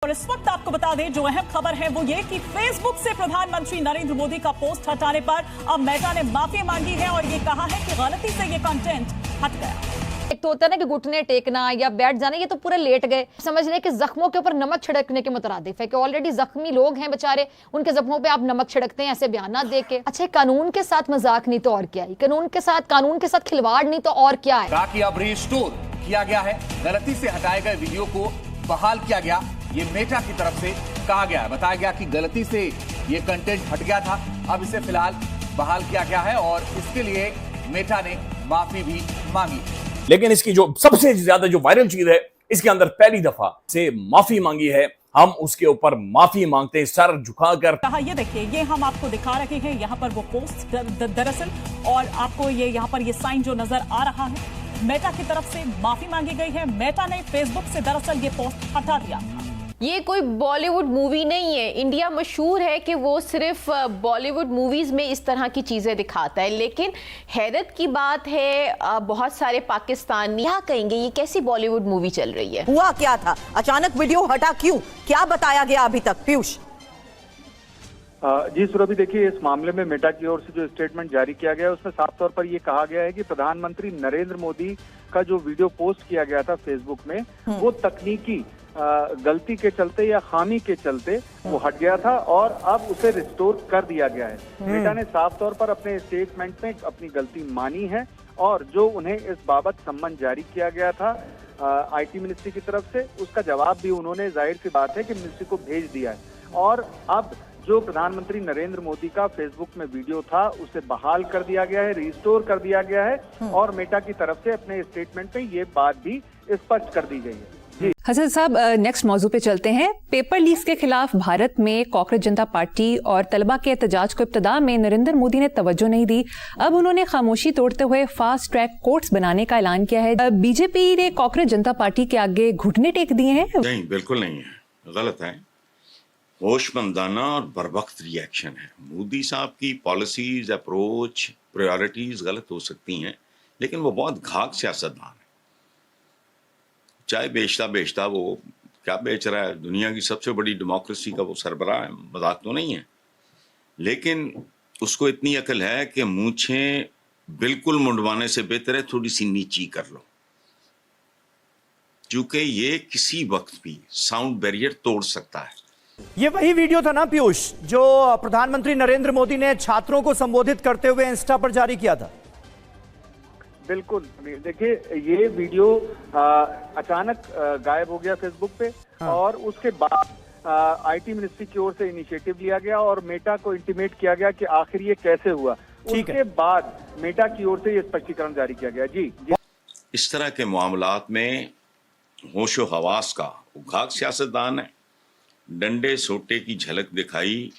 और इस वक्त आपको बता दें जो अहम खबर है वो ये कि फेसबुक से प्रधानमंत्री नरेंद्र मोदी का पोस्ट हटाने पर अब मेटा ने माफी मांगी है और ये कहा है कि गलती से ये कंटेंट हट गया। एक तो होता है ना कि घुटने टेकना या बैठ जाना, ये तो पूरे लेट गए। समझ लें कि जख्मों के ऊपर नमक छिड़कने के मुतरादिफ है कि ऑलरेडी जख्मी लोग हैं बेचारे, उनके जख्मों पे आप नमक छिड़कते हैं ऐसे बयान दे के। अच्छा, कानून के साथ मजाक नहीं तो और क्या है, कानून के साथ खिलवाड़ नहीं तो और क्या है। ताकि अब रिस्टोर किया गया है, गलती से हटाए गए वीडियो को बहाल किया गया, ये मेटा की तरफ से कहा गया है। बताया गया कि गलती से ये कंटेंट हट गया था, अब इसे फिलहाल बहाल किया गया है और इसके लिए मेटा ने माफी भी मांगी। लेकिन इसकी जो सबसे ज्यादा जो वायरल चीज है, इसके अंदर पहली दफा से माफी मांगी है। हम उसके ऊपर माफी मांगते हैं सर झुकाकर। कहा ये देखिए, ये हम आपको दिखा रहे हैं यहाँ पर वो पोस्ट दरअसल, और आपको ये यहाँ पर ये साइन जो नजर आ रहा है, मेटा की तरफ से माफी मांगी गई है। मेटा ने फेसबुक से दरअसल ये पोस्ट हटा दिया। ये कोई बॉलीवुड मूवी नहीं है। इंडिया मशहूर है कि वो सिर्फ बॉलीवुड मूवीज में इस तरह की चीजें दिखाता है, लेकिन हैरत की बात है बहुत सारे पाकिस्तानी क्या कहेंगे ये कैसी बॉलीवुड मूवी चल रही है। हुआ क्या था, अचानक वीडियो हटा क्यों, क्या बताया गया अभी तक? पीयूष जी सुरभि, देखिए इस मामले में मेटा की ओर से जो स्टेटमेंट जारी किया गया है उसमें साफ तौर पर ये कहा गया है कि प्रधानमंत्री नरेंद्र मोदी का जो वीडियो पोस्ट किया गया था फेसबुक में, वो तकनीकी गलती के चलते या खामी के चलते वो हट गया था और अब उसे रिस्टोर कर दिया गया है। मेटा ने साफ तौर पर अपने स्टेटमेंट में अपनी गलती मानी है और जो उन्हें इस बाबत सम्मन जारी किया गया था आईटी मिनिस्ट्री की तरफ से, उसका जवाब भी उन्होंने जाहिर सी बात है कि मिनिस्ट्री को भेज दिया है। और अब जो प्रधानमंत्री नरेंद्र मोदी का फेसबुक में वीडियो था उसे बहाल कर दिया गया है, रिस्टोर कर दिया गया है और मेटा की तरफ से अपने स्टेटमेंट में ये बात भी स्पष्ट कर दी गई है। हसन साहब, नेक्स्ट मौजू पे चलते हैं। पेपर लीक्स के खिलाफ भारत में कांग्रेस जनता पार्टी और तलबा के एहतजाज को इब्तदा में नरेंद्र मोदी ने तवज्जो नहीं दी। अब उन्होंने खामोशी तोड़ते हुए फास्ट ट्रैक कोर्ट्स बनाने का ऐलान किया है। बीजेपी ने कांग्रेस जनता पार्टी के आगे घुटने टेक दिए हैं। नहीं, बिल्कुल नहीं है, गलत है। होशमंदाना और बरवक्त रिएक्शन है। मोदी साहब की पॉलिसीज, अप्रोच, प्रायोरिटीज गलत हो सकती हैं, लेकिन वो बहुत घाक सियासतदान है। चाय बेचता वो क्या बेच रहा है, दुनिया की सबसे बड़ी डेमोक्रेसी का वो सरबराह है, मजाक तो नहीं है। लेकिन उसको इतनी अकल है कि मूंछें बिल्कुल मुंडवाने से बेहतर है थोड़ी सी नीची कर लो, क्योंकि ये किसी वक्त भी साउंड बैरियर तोड़ सकता है। ये वही वीडियो था ना पीयूष, जो प्रधानमंत्री नरेंद्र मोदी ने छात्रों को संबोधित करते हुए इंस्टा पर जारी किया था? बिल्कुल, देखिए ये वीडियो अचानक गायब हो गया फेसबुक पे। हाँ। और उसके बाद आईटी मिनिस्ट्री की ओर से इनिशिएटिव लिया गया और मेटा को इंटीमेट किया गया कि आखिर ये कैसे हुआ। उसके बाद मेटा की ओर से ये स्पष्टीकरण जारी किया गया। जी। इस तरह के मामलात में होशो हवास का उघाग सियासतदान है, डंडे सोटे की झलक दिखाई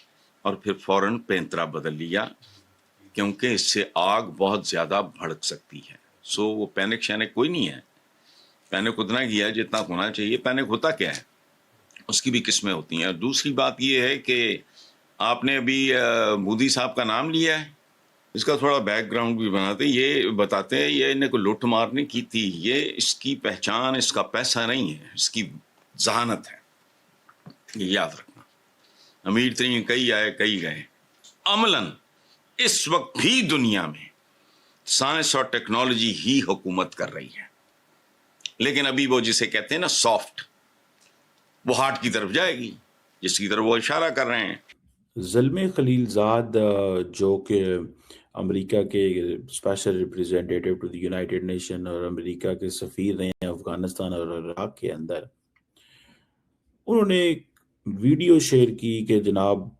और फिर फौरन पैंतरा बदल लिया, क्योंकि इससे आग बहुत ज्यादा भड़क सकती है। सो वो पैनिक शैनिक कोई नहीं है, पैनिक उतना किया जितना होना चाहिए। पैनिक होता क्या है, उसकी भी किस्में होती हैं। दूसरी बात ये है कि आपने अभी मोदी साहब का नाम लिया है, इसका थोड़ा बैकग्राउंड भी बनाते, ये बताते हैं ये इन्हें को लुट मारने की थी। ये इसकी पहचान, इसका पैसा नहीं है, इसकी जहानत है, ये याद रखना। अमीर तरीन कई आए कई गए। अमलन इस वक्त भी दुनिया में साइंस और टेक्नोलॉजी ही हुकूमत कर रही है, लेकिन अभी वो जिसे कहते हैं ना सॉफ्ट, वो हार्ड की तरफ जाएगी, जिसकी तरफ वो इशारा कर रहे हैं। ज़ल्मे खलीलजाद जो कि अमेरिका के special representative to the United Nation और अमेरिका के सफ़ीर रहे हैं अफगानिस्तान और इराक के अंदर, उन्होंने एक वीडियो शेयर की कि जनाब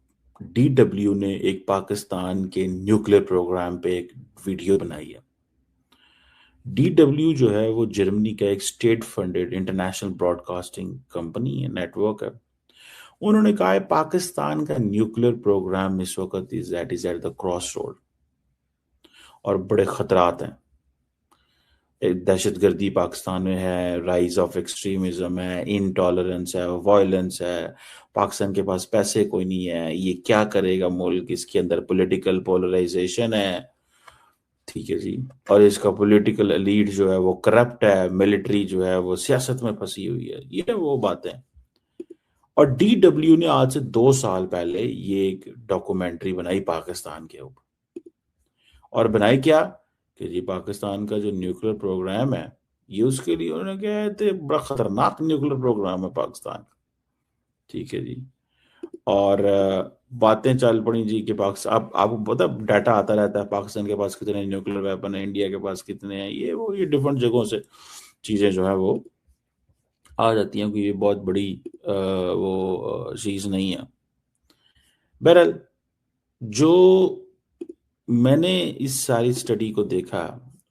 DW ने एक पाकिस्तान के न्यूक्लियर प्रोग्राम पे एक वीडियो बनाई है। DW जो है वो जर्मनी का एक state funded international broadcasting company है, नेटवर्क है। उन्होंने कहा है पाकिस्तान का न्यूक्लियर प्रोग्राम इस वक्त is at the cross road और बड़े खतरात हैं। दहशतगर्दी पाकिस्तान में है, राइज ऑफ एक्सट्रीमिज्म है, इनटॉलरेंस है, वायलेंस है, पाकिस्तान के पास पैसे कोई नहीं है, ये क्या करेगा मुल्क, इसके अंदर पॉलिटिकल पोलराइजेशन है, ठीक है जी, और इसका पॉलिटिकल एलीट जो है वो करप्ट है, मिलिट्री जो है वो सियासत में फंसी हुई है, ये वो बातें। और DW ने आज से 2 साल पहले ये एक डॉक्यूमेंट्री बनाई पाकिस्तान के ऊपर, और बनाई क्या कि जी पाकिस्तान का जो न्यूक्लियर प्रोग्राम है ये उसके लिए उन्होंने कहा थे बड़ा खतरनाक न्यूक्लियर प्रोग्राम है पाकिस्तान का, ठीक है जी। और बातें चल पड़ी जी कि पाकिस्तान, अब आपको पता डाटा आता रहता है पाकिस्तान के पास कितने न्यूक्लियर वेपन है, इंडिया के पास कितने हैं, ये डिफरेंट जगहों से चीजें जो है वो आ जाती हैं कि ये बहुत बड़ी वो चीज नहीं है। बहरहाल जो मैंने इस सारी स्टडी को देखा,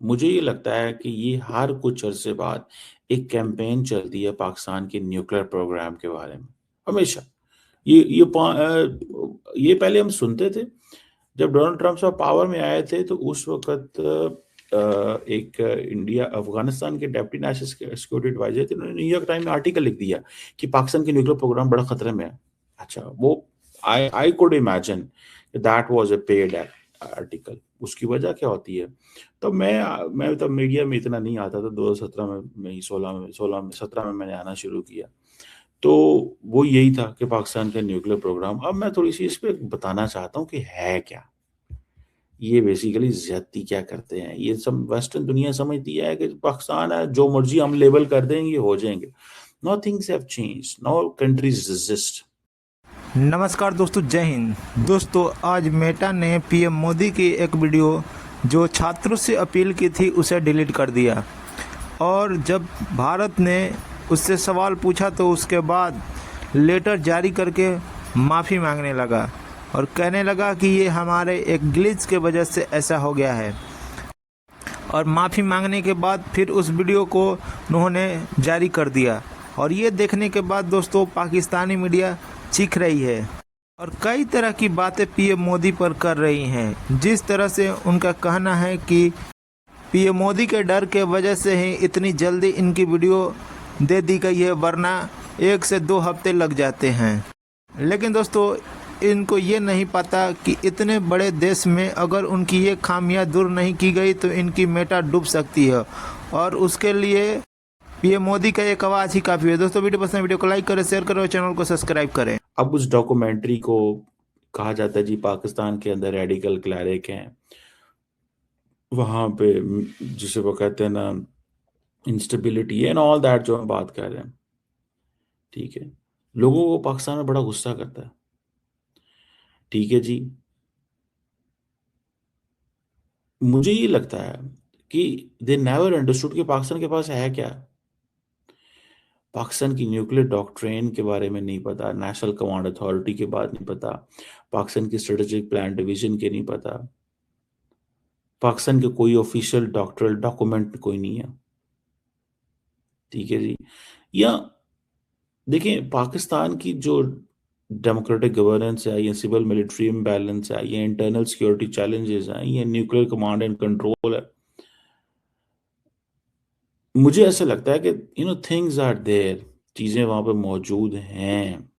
मुझे ये लगता है कि ये हर कुछ अरसे बाद एक कैंपेन चलती है पाकिस्तान के न्यूक्लियर प्रोग्राम के बारे में। हमेशा ये पहले हम सुनते थे जब डोनाल्ड ट्रंप साहब पावर में आए थे, तो उस वक्त एक इंडिया अफगानिस्तान के डेप्टी नेशनल सिक्योरिटी एडवाइजर थे, उन्होंने न्यूयॉर्क टाइम में आर्टिकल लिख दिया कि पाकिस्तान के न्यूक्लियर प्रोग्राम बड़ा खतरे में है। अच्छा, वो I could imagine that was a paid article. उसकी वजह क्या होती है? तो मैं तब मीडिया में इतना नहीं आता था, 2017 में 17 में मैंने आना शुरू किया, तो वो यही था कि पाकिस्तान का न्यूक्लियर प्रोग्राम। अब मैं थोड़ी सी इस पे बताना चाहता हूँ कि है क्या ये, बेसिकली ज्यादती क्या करते हैं। ये सब वेस्टर्न दुनिया समझती है कि पाकिस्तान है, जो मर्जी हम लेबल कर देंगे हो जाएंगे। No things have changed, no countries exist. नमस्कार दोस्तों, जय हिंद। दोस्तों, आज मेटा ने पीएम मोदी की एक वीडियो जो छात्रों से अपील की थी उसे डिलीट कर दिया, और जब भारत ने उससे सवाल पूछा तो उसके बाद लेटर जारी करके माफ़ी मांगने लगा और कहने लगा कि ये हमारे एक ग्लिच के वजह से ऐसा हो गया है। और माफ़ी मांगने के बाद फिर उस वीडियो को उन्होंने जारी कर दिया, और ये देखने के बाद दोस्तों पाकिस्तानी मीडिया चीख रही है और कई तरह की बातें पीएम मोदी पर कर रही हैं। जिस तरह से उनका कहना है कि पीएम मोदी के डर के वजह से ही इतनी जल्दी इनकी वीडियो दे दी गई है, वरना 1 से 2 हफ्ते लग जाते हैं। लेकिन दोस्तों, इनको ये नहीं पता कि इतने बड़े देश में अगर उनकी ये खामियां दूर नहीं की गई तो इनकी मेटा डूब सकती है, और उसके लिए पीएम मोदी का एक आवाज़ ही काफ़ी है। दोस्तों, वीडियो पसंद, वीडियो को लाइक करें, शेयर करें और चैनल को सब्सक्राइब करें। अब उस डॉक्यूमेंट्री को कहा जाता है जी पाकिस्तान के अंदर रेडिकल क्लैरिक हैं, वहाँ पे जिसे वो कहते हैं ना इंस्टेबिलिटी एंड ऑल दैट जो हम बात कर रहे हैं, ठीक है। लोगों को पाकिस्तान में बड़ा गुस्सा करता है, ठीक है जी। मुझे ये लगता है कि दे नेवर अंडरस्टूड कि पाकिस्तान के पास है क्या। पाकिस्तान की न्यूक्लियर डॉक्ट्रिन के बारे में नहीं पता, नेशनल कमांड अथॉरिटी के बारे नहीं पता, पाकिस्तान की स्ट्रेटेजिक प्लान डिवीजन के नहीं पता, पाकिस्तान के कोई ऑफिशियल डॉक्टरल डॉक्यूमेंट कोई नहीं है, ठीक है जी। या देखिए, पाकिस्तान की जो डेमोक्रेटिक गवर्नेंस है, ये सिविल मिलिट्री इम्बैलेंस है, ये इंटरनल सिक्योरिटी चैलेंजेस हैं, ये न्यूक्लियर कमांड एंड कंट्रोल है, मुझे ऐसा लगता है कि थिंग्स आर देयर, चीजें वहां पे मौजूद हैं।